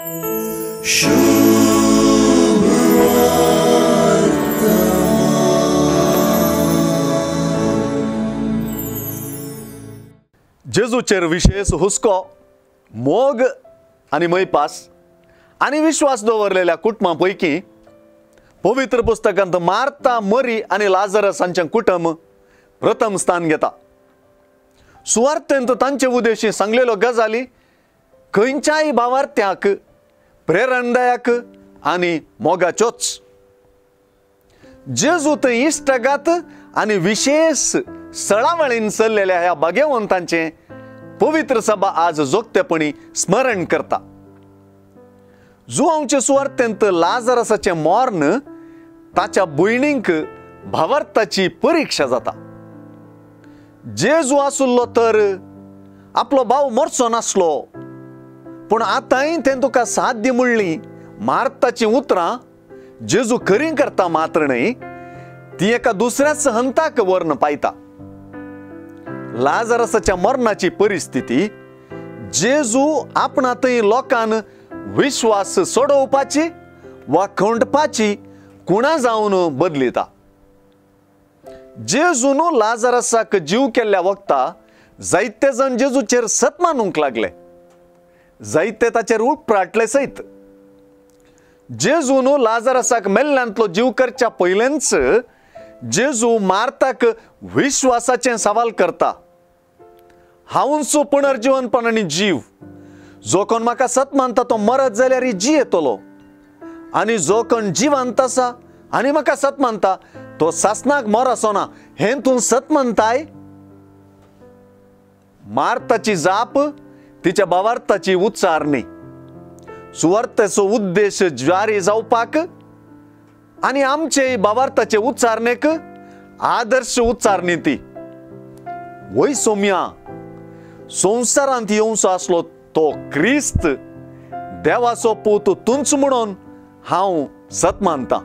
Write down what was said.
जेजूचेर विशेष हुस्को मोग आणि मैपास आणि विश्वास दवरलेल्या कुटुंबांपैकी पवित्र पुस्तकांत मार्ता, मरी आणि लाजरस हांचें कुटुंब प्रथम स्थान घेता. सुवार्थेंत तांचे उद्देशी सांगलेल्यो गजाली खंयच्याय भावार्थ्याक प्रेरणादायक आणि मोगाच्योच. जेजू थंय इश्टगात आणि विशेष सळावळीन चल्लेल्या ह्या भाग्यवंतांचे पवित्र सभा आज जोगतेपणी स्मरण करता. जुआंवचे सुवार्थेंत लाजरसाचे मॉर्न ताच्या भयणींक भावार्थाची परीक्षा जाता. जेजू आसुल्लो तर आपलो भाव मरचो नासलो, पूण आतांय तें तुका साध्य म्हणली मार्ताची उतरां जेजू खरी करता मात्र न्हय, ती एका दुसऱ्याच हंताक व्हरून पायता. लाजरसाच्या मरणाची परिस्थिती जेजू आपणातय लोकांन विश्वास सोडोवपाची वा खंडपाची कुणा जावन बदलिता. जेजून लाजरसाक जीव केल्ल्या वक्ता जायते जण जेजूचेर सत मानूंक लागले, जायते ताचेर उठप्राटले सयत. जेजून लाजरसाक मेल्ल्यांतलो जीव करच्या पयलेंच जेजू मार्ताक विश्वासाचे सवाल करता. हांवूच पुनर्जीवनपण आनी जीव. जो कोण म्हाका सत मानता तो मरत जाल्यार जी येतलो, आनी जो कोण जिवंत आसा आनी म्हाका सत मानता तो सासनाक मरसो ना. हें तूं सत मानताय? मार्ताची जाप तिच्या भावार्थाची उच्चारणी. सुवार्थेचो उद्देश ज्वारी जावपाक आणि आमचे भावार्थाचे उच्चारणेक आदर्श उच्चारणी ती. वय सोम्या, संवसारांत येवचो आसलो तो क्रिस्त देवाचो पूत तूंच म्हणून हांव सत मानतां.